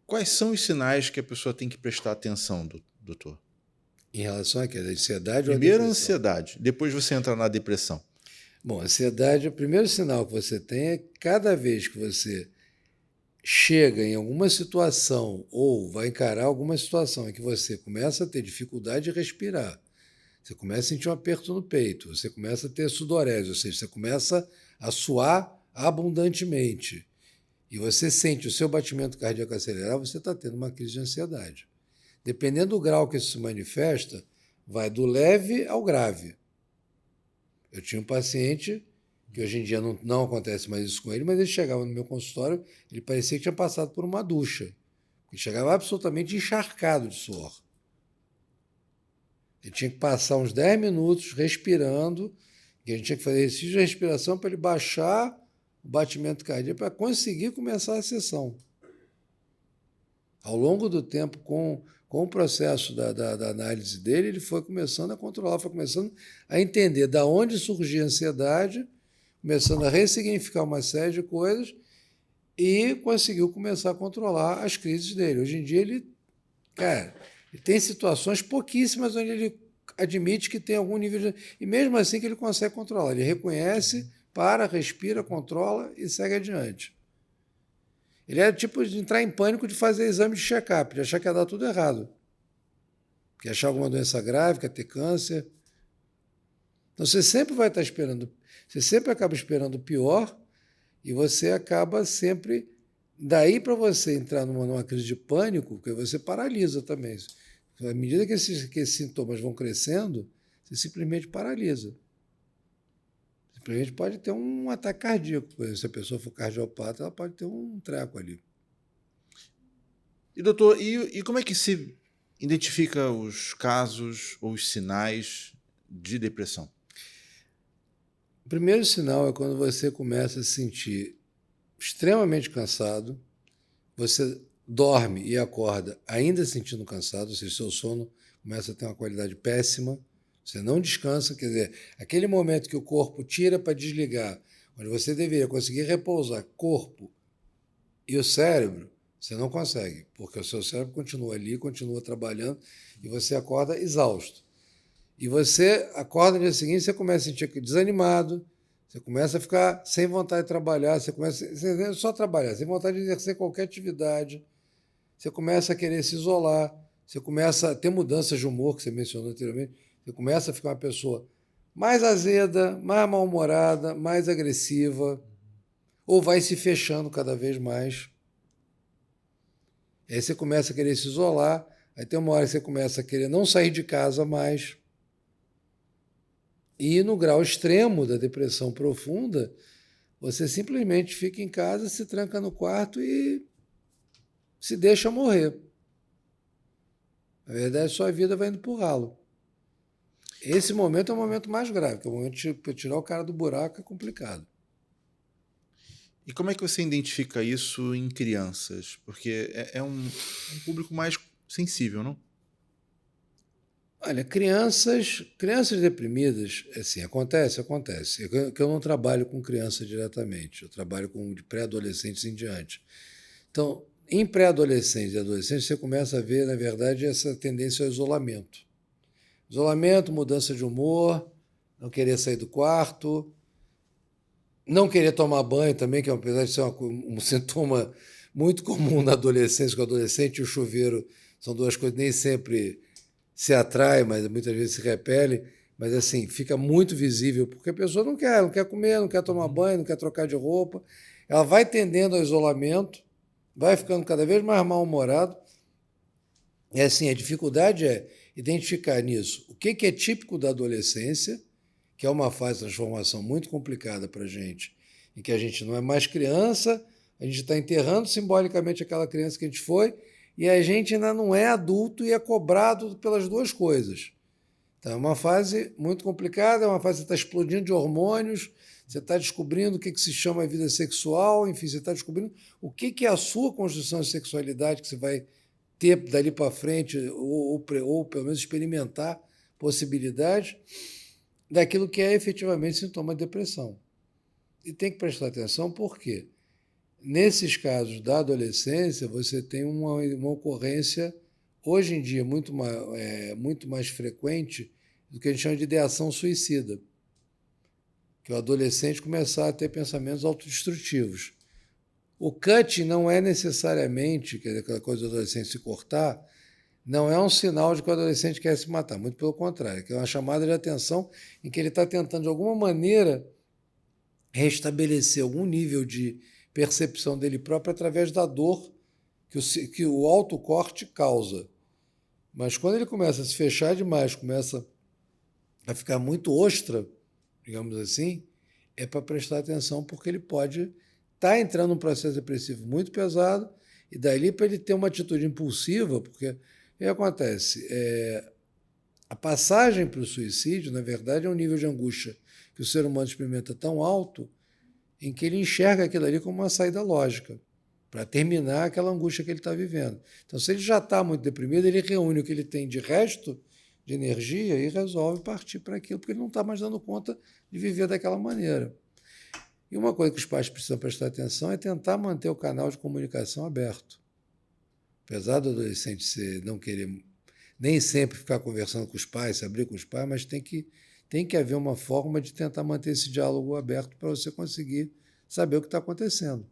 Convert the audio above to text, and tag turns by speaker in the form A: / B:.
A: Quais são os sinais que a pessoa tem que prestar atenção, doutor?
B: Em relação à quê? A ansiedade ou à
A: Primeiro a
B: depressão?
A: ansiedade, depois você entra na depressão.
B: Bom, a ansiedade, o primeiro sinal que você tem é que cada vez que você chega em alguma situação ou vai encarar alguma situação em que você começa a ter dificuldade de respirar, você começa a sentir um aperto no peito, você começa a ter sudorese, ou seja, você começa a suar abundantemente e você sente o seu batimento cardíaco acelerar, você está tendo uma crise de ansiedade. Dependendo do grau que isso se manifesta, vai do leve ao grave. Eu tinha um paciente que hoje em dia não acontece mais isso com ele, mas ele chegava no meu consultório, ele parecia que tinha passado por uma ducha. Ele chegava absolutamente encharcado de suor. Ele tinha que passar uns 10 minutos respirando, e a gente tinha que fazer exercício de respiração para ele baixar o batimento cardíaco para conseguir começar a sessão. Ao longo do tempo, com o processo da análise dele, ele foi começando a controlar, foi começando a entender de onde surgia a ansiedade, começando a ressignificar uma série de coisas e conseguiu começar a controlar as crises dele. Hoje em dia, ele tem situações pouquíssimas onde ele admite que tem algum nível de... E mesmo assim que ele consegue controlar. Ele reconhece, para, respira, controla e segue adiante. Ele é tipo de entrar em pânico de fazer exame de check-up, de achar que ia dar tudo errado. Que ia achar alguma doença grave, que ia ter câncer. Então você sempre vai estar esperando, você sempre acaba esperando o pior e você acaba sempre. Daí para você entrar numa crise de pânico, porque você paralisa também. À medida que esses sintomas vão crescendo, você simplesmente paralisa. Simplesmente pode ter um ataque cardíaco. Por exemplo, se a pessoa for cardiopata, ela pode ter um treco ali.
A: E doutor, e como é que se identifica os casos ou os sinais de depressão?
B: O primeiro sinal é quando você começa a se sentir extremamente cansado, você dorme e acorda ainda sentindo cansado, ou seja, seu sono começa a ter uma qualidade péssima, você não descansa, quer dizer, aquele momento que o corpo tira para desligar, onde você deveria conseguir repousar corpo e o cérebro, você não consegue, porque o seu cérebro continua ali, continua trabalhando e você acorda exausto. E você acorda no dia seguinte, você começa a sentir desanimado, você começa a ficar sem vontade de trabalhar, você começa a só trabalhar, sem vontade de exercer qualquer atividade, você começa a querer se isolar, você começa a ter mudanças de humor, que você mencionou anteriormente, você começa a ficar uma pessoa mais azeda, mais mal-humorada, mais agressiva, ou vai se fechando cada vez mais. Aí você começa a querer se isolar, aí tem uma hora que você começa a querer não sair de casa mais. E no grau extremo da depressão profunda, você simplesmente fica em casa, se tranca no quarto e se deixa morrer. Na verdade, sua vida vai indo por ralo. Esse momento é o momento mais grave, que é o momento de tirar o cara do buraco, é complicado.
A: E como é que você identifica isso em crianças? Porque é um público mais sensível, não?
B: Olha, crianças deprimidas, assim, acontece. Eu não trabalho com criança diretamente, eu trabalho com de pré-adolescentes em diante. Então, em pré-adolescentes e adolescentes, você começa a ver, na verdade, essa tendência ao isolamento. Isolamento, mudança de humor, não querer sair do quarto, não querer tomar banho também, que apesar de ser um sintoma muito comum na adolescência, que o adolescente e o chuveiro são duas coisas que nem sempre se atraem, mas muitas vezes se repelem, mas assim, fica muito visível, porque a pessoa não quer comer, não quer tomar banho, não quer trocar de roupa, ela vai tendendo ao isolamento, vai ficando cada vez mais mal-humorado, e assim, a dificuldade é identificar nisso o que é típico da adolescência, que é uma fase de transformação muito complicada para a gente, em que a gente não é mais criança, a gente está enterrando simbolicamente aquela criança que a gente foi, e a gente ainda não é adulto e é cobrado pelas duas coisas. Então, é uma fase muito complicada, é uma fase que você está explodindo de hormônios, você está descobrindo o que se chama vida sexual, enfim, você está descobrindo o que é a sua construção de sexualidade que você vai ter dali para frente, ou pelo menos experimentar possibilidades daquilo que é efetivamente sintoma de depressão. E tem que prestar atenção por quê? Nesses casos da adolescência, você tem uma ocorrência, hoje em dia, muito mais frequente do que a gente chama de ideação suicida, que o adolescente começar a ter pensamentos autodestrutivos. O cutting não é necessariamente, quer dizer, aquela coisa do adolescente se cortar, não é um sinal de que o adolescente quer se matar, muito pelo contrário, que é uma chamada de atenção em que ele está tentando, de alguma maneira, restabelecer algum nível de percepção dele próprio através da dor que o autocorte causa. Mas quando ele começa a se fechar demais, começa a ficar muito ostra, digamos assim, é para prestar atenção, porque ele pode estar entrando num processo depressivo muito pesado, e dali para ele ter uma atitude impulsiva, porque o que acontece? A passagem para o suicídio, na verdade, é um nível de angústia que o ser humano experimenta tão alto em que ele enxerga aquilo ali como uma saída lógica para terminar aquela angústia que ele está vivendo. Então, se ele já está muito deprimido, ele reúne o que ele tem de resto de energia e resolve partir para aquilo, porque ele não está mais dando conta de viver daquela maneira. E uma coisa que os pais precisam prestar atenção é tentar manter o canal de comunicação aberto. Apesar do adolescente não querer nem sempre ficar conversando com os pais, se abrir com os pais, mas tem que haver uma forma de tentar manter esse diálogo aberto para você conseguir saber o que está acontecendo.